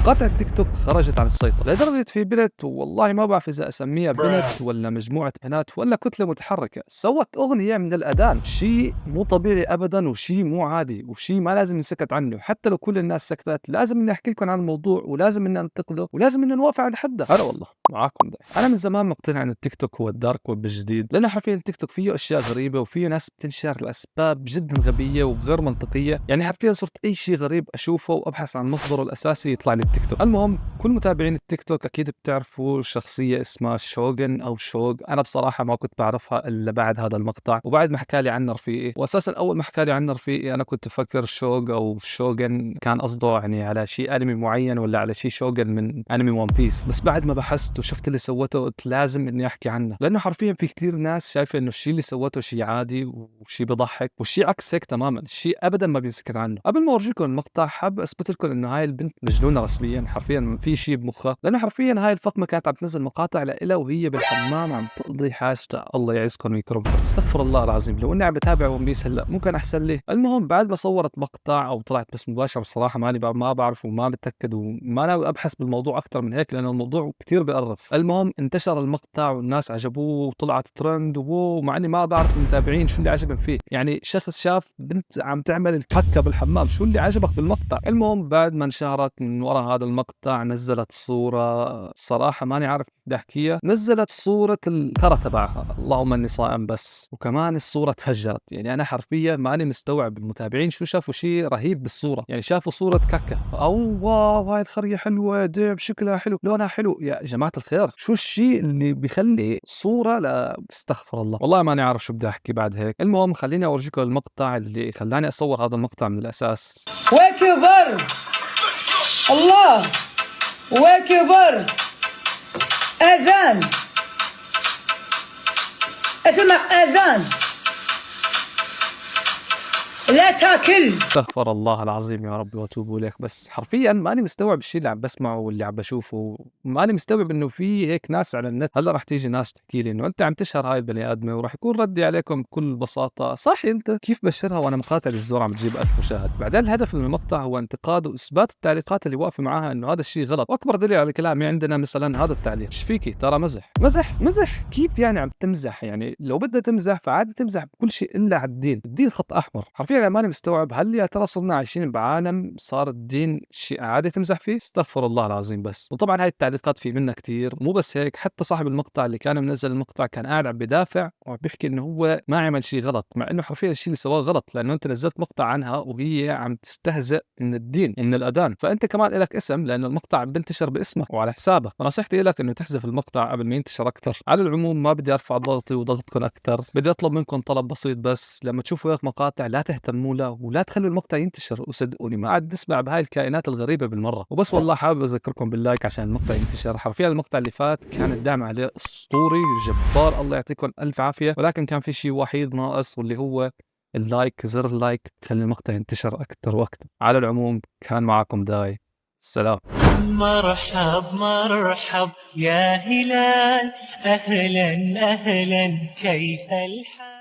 مقاطع التيك توك خرجت عن السيطرة لدرجة في بنت، والله ما بعرف إذا أسميها بنت ولا مجموعة بنات ولا كتلة متحركة، سوت أغنية من الأذان، شيء مو طبيعي أبدا وشيء مو عادي وشيء ما لازم نسكت عنه. حتى لو كل الناس سكتت لازم إني أحكي لكم عن الموضوع ولازم إني أنتقده ولازم إني نوافق عند حده. هلا والله معاكم ده. أنا من زمان مقتنع إنه التيك توك هو الدارك ويب الجديد، لأنه حرفيا التيك توك فيه أشياء غريبة وفيه ناس بتنشر لأسباب جدا غبية وغير منطقية. يعني حرفيا صرت أي شيء غريب أشوفه وأبحث عن مصدره الأساسي يطلع لي التيك توك. المهم كل متابعين التيك توك أكيد بتعرفوا شخصية اسمها شوغن أو شوغ. أنا بصراحة ما كنت بعرفها إلا بعد هذا المقطع وبعد ما حكى لي عنه رفيقي. وأساسا أول ما حكى لي عنه رفيقي أنا كنت أفكر شوغ أو شوغن كان قصده يعني على شيء أنمي معين ولا على شيء شوغن من أنمي ون بيس. بس بعد ما بحثت وشفت اللي سوته قلت لازم إني أحكي عنه، لأنه حرفيا في كثير ناس شايفة إنه الشيء اللي سوته شيء عادي وشيء بضحك، والشيء عكس هيك تماما، الشيء أبدا ما بينسكت عنه. قبل ما أورجيكم المقطع حاب أثبت لكم إنه هاي البنت مجنونة رسميا، حرفيا في شيء بمخها، لأنه حرفيا هاي الفاطمة كانت عم تنزل مقاطع لإلها وهي بالحمام عم تقضي حاجتها. الله يعزكم ويكرمكم، استغفر الله العظيم، لو إني عم بتابع ون بيس هلا مو كان أحسن لي. المهم بعد ما صورت مقطع أو طلعت بس مباشر، بصراحة ما بعرف وما بتأكد وما ناوي أبحث بالموضوع أكثر من هيك لأنه الموضوع كثير بيقرف. المهم انتشر المقطع والناس عجبوه وطلعت ترند مع إني ما بعرف المتابعين شو اللي عجبهم فيه. يعني شخص شاف بنت عم تعمل الحكة بالحمام، شو اللي عجبك بالمقطع؟ المهم بعد ما انشهرت من وراء هذا المقطع نزلت صورة، صراحة ماني عارف بدي احكيها، نزلت صورة الثرى تبعها، اللهم اني صائم بس، وكمان الصورة تفجرت. يعني انا حرفيا ماني مستوعب المتابعين شو شافوا شيء رهيب بالصورة. يعني شافوا صورة كاكا او واو هاي الخرية حلوة، ديب شكلها حلو، لونها حلو. يا جماعة الخير شو الشيء اللي بيخلي صورة استغفر الله، والله ماني عارف شو بدي احكي بعد هيك. المهم خليني اورجيكم المقطع اللي خلاني اصور هذا المقطع من الاساس. وكبر الله وكبر اذان، اسمع اذان لا تاكل. استغفر الله العظيم يا رب واتوب اليك. بس حرفيا ماني مستوعب الشيء اللي عم بسمعه واللي عم بشوفه، ماني مستوعب انه في هيك ناس على النت. هلا رح تيجي ناس تحكي لي انه انت عم تشهر هاي البني ادمه وراح يكون ردي عليكم بكل بساطه صح، انت كيف بشرها وانا مقاطع الزور عم تجيب 1000 مشاهد؟ بعدين الهدف من المقطع هو انتقاد واثبات التعليقات اللي واقفه معاها انه هذا الشيء غلط. واكبر دليل على كلامي عندنا مثلا هذا التعليق، ايش فيكي ترى مزح مزح مزح. كيف يعني عم تمزح؟ يعني لو بدها تمزح فعادي تمزح بكل شيء الا على الدين. الدين خط احمر. حرفيا انا ماني مستوعب، هل يا ترى صرنا عايشين بعالم صار الدين شيء عادي تمزح فيه؟ استغفر الله العظيم بس. وطبعا هاي التعليقات في منها كثير، مو بس هيك، حتى صاحب المقطع اللي كان منزل المقطع كان قاعد عم بدافع وبيحكي انه هو ما عمل شيء غلط، مع انه حرفيا الشيء اللي سواه غلط، لانه انت نزلت مقطع عنها وهي عم تستهزئ من الدين ومن الاذان، فانت كمان لك اسم لانه المقطع عم بنتشر باسمك وعلى حسابك. فنصيحتي لك انه تحذف المقطع قبل ما ينتشر اكثر. على العموم ما بدي ارفع ضغطي وضغطكم اكثر، بدي اطلب منكم طلب بسيط بس، لما تشوفوا هيك مقاطع لا تهتموا له ولا تخلوا المقطع ينتشر. وصدقوني ما عاد نسمع بهاي الكائنات الغريبة بالمرة. وبس والله حابب اذكركم باللايك عشان المقطع ينتشر. حرفيا المقطع اللي فات كان الدعم عليه اسطوري جبار، الله يعطيكم الف عافية، ولكن كان في شيء وحيد ناقص واللي هو اللايك. زر اللايك خلي المقطع ينتشر اكثر واكثر. على العموم كان معكم داي، السلام. مرحب مرحب يا هلال، أهلا أهلا كيف الحال؟